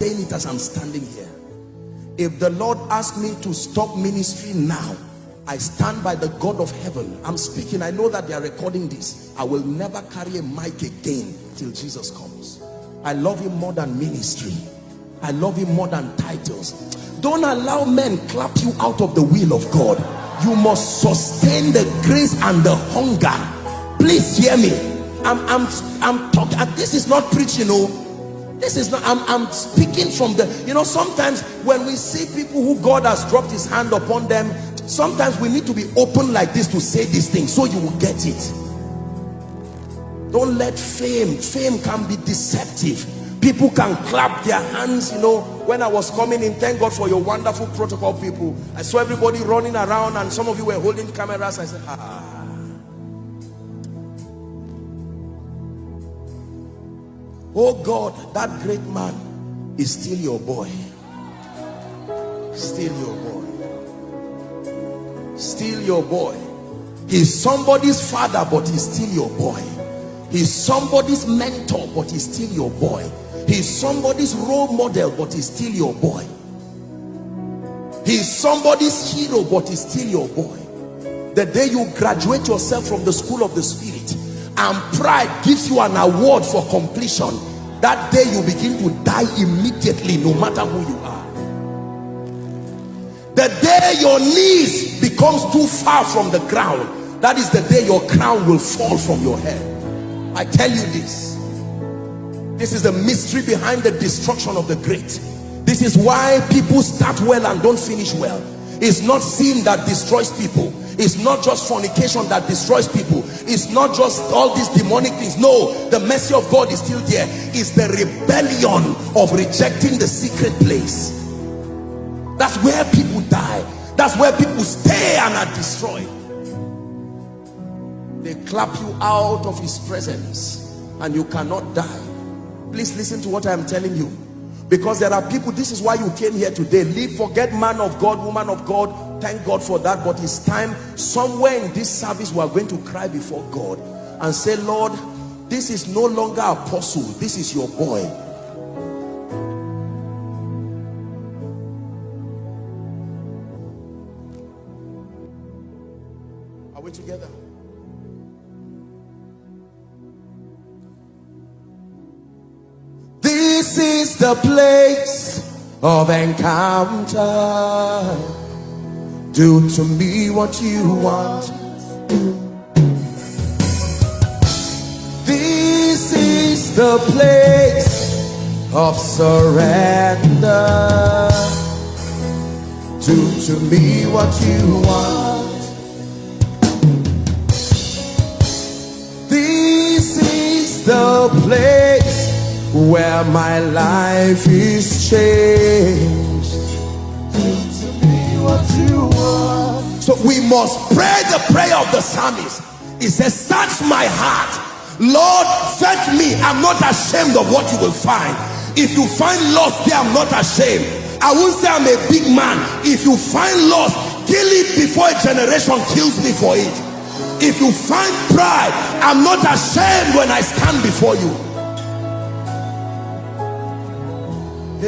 saying it as I'm standing here. If the Lord asked me to stop ministry now, I stand by the God of heaven. I'm speaking. I know that they are recording this. I will never carry a mic again till Jesus comes. I love him more than ministry. I love him more than titles. Don't allow men clap you out of the will of God. You must sustain the grace and the hunger. Please hear me. I'm talking. This is not preaching, this is not. I'm speaking from the, sometimes when we see people who God has dropped his hand upon them, sometimes we need to be open like this to say these things so you will get it. Don't let fame can be deceptive. People can clap their hands. When I was coming in, thank God for your wonderful protocol people. I saw everybody running around and some of you were holding cameras. I said, oh God, that great man is still your boy. Still your boy. Still your boy. He's somebody's father, but he's still your boy. He's somebody's mentor, but he's still your boy. He's somebody's role model, but he's still your boy. He's somebody's hero, but he's still your boy. The day you graduate yourself from the school of the spirit and pride gives you an award for completion, that day you begin to die immediately, no matter who you are. The day your knees becomes too far from the ground, that is the day your crown will fall from your head. I tell you this. This is the mystery behind the destruction of the great. This is why people start well and don't finish well. It's not sin that destroys people. It's not just fornication that destroys people. It's not just all these demonic things. No, the mercy of God is still there. It's the rebellion of rejecting the secret place. That's where people die. That's where people stay and are destroyed. They clap you out of his presence and you cannot die. Please listen to what I am telling you, because there are people, this is why you came here today. Forget man of God, woman of God, thank God for that, but it's time somewhere in this service we are going to cry before God and say, Lord, this is no longer apostle, this is your boy. Are we together? This is the place of encounter. Do to me what you want. This is the place of surrender. Do to me what you want. This is the place where my life is changed. Do to me what you want. So we must pray the prayer of the psalmist. It says, search my heart, Lord, search me. I'm not ashamed of what you will find. If you find loss there, I'm not ashamed. I won't say I'm a big man. If you find loss, kill it before a generation kills me for it. If you find pride, I'm not ashamed when I stand before you. I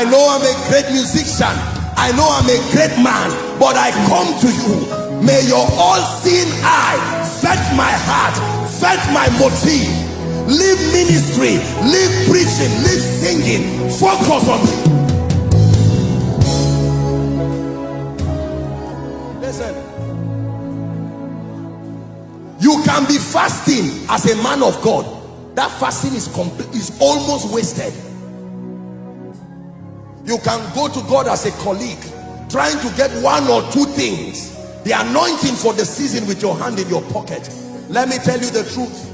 know I'm a great musician, I know I'm a great man, but I come to you. May your all-seeing eye search my heart, search my motive. Leave ministry, leave preaching, leave singing, focus on me. Listen, you can be fasting as a man of God. That fasting is almost wasted. You can go to God as a colleague, trying to get one or two things, the anointing for the season with your hand in your pocket. Let me tell you the truth.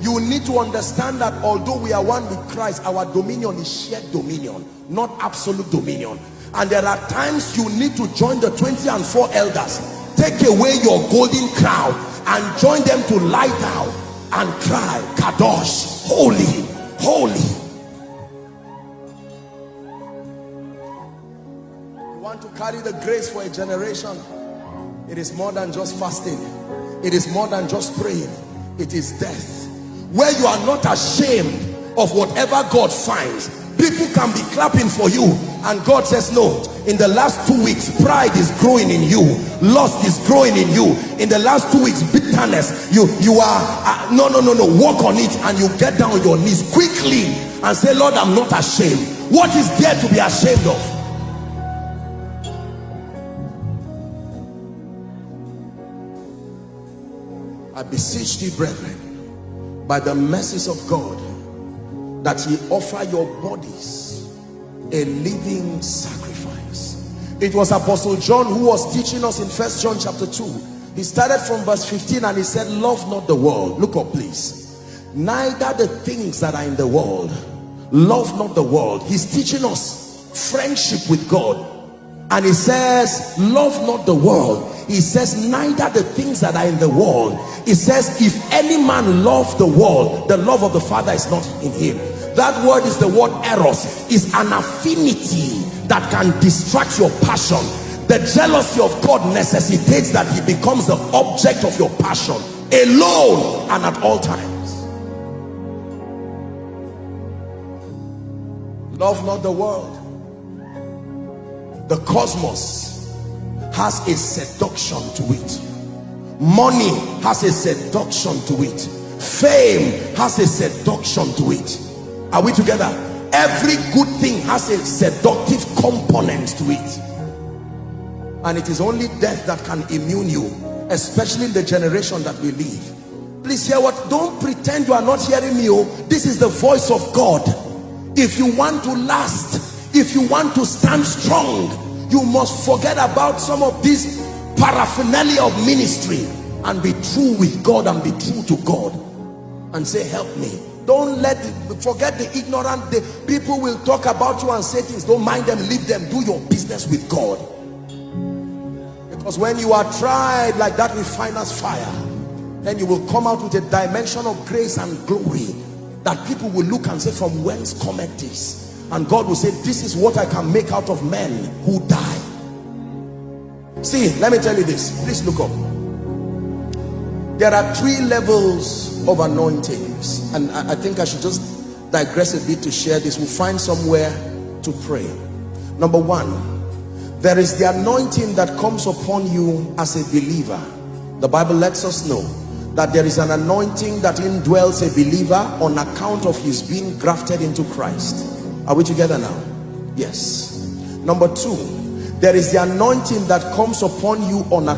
You need to understand that although we are one with Christ, our dominion is shared dominion, not absolute dominion. And there are times you need to join the 24 elders, take away your golden crown and join them to lie down and cry, Kadosh, holy, holy. You want to carry the grace for a generation. It is more than just fasting. It is more than just praying. It is death. where you are not ashamed of whatever God finds. People can be clapping for you and God says, no, in the last 2 weeks pride is growing in you, lust is growing in you. In the last 2 weeks, bitterness, you are no, work on it. And you get down on your knees quickly and say, Lord, I'm not ashamed. What is there to be ashamed of? I beseech thee, brethren, by the mercies of God, that ye offer your bodies a living sacrifice. It was Apostle John who was teaching us in 1 John chapter 2. He started from verse 15 and he said, love not the world. Look up please. Neither the things that are in the world. Love not the world. He's teaching us friendship with God. And he says, love not the world. He says, neither the things that are in the world. He says, if any man love the world, the love of the Father is not in him. That word is the word eros. Is an affinity that can distract your passion. The jealousy of God necessitates that he becomes the object of your passion, alone and at all times. Love not the world. The cosmos has a seduction to it. Money has a seduction to it. Fame has a seduction to it. Are we together? Every good thing has a seductive component to it. And it is only death that can immune you, especially in the generation that we live. Please hear what, don't pretend you are not hearing me. Oh, this is the voice of God. If you want to last, if you want to stand strong, you must forget about some of this paraphernalia of ministry and be true with God and be true to God and say, help me. Don't forget the ignorant. The people will talk about you and say things. Don't mind them, leave them. Do your business with God. Because when you are tried like that refiner's fire, then you will come out with a dimension of grace and glory that people will look and say, from whence cometh this? And God will say, this is what I can make out of men who die. See, let me tell you this. Please look up. There are 3 levels of anointings, and I think I should just digress a bit to share this. We'll find somewhere to pray. Number 1, there is the anointing that comes upon you as a believer. The Bible lets us know that there is an anointing that indwells a believer on account of his being grafted into Christ. Are we together now? Yes. Number 2, there is the anointing that comes upon you on account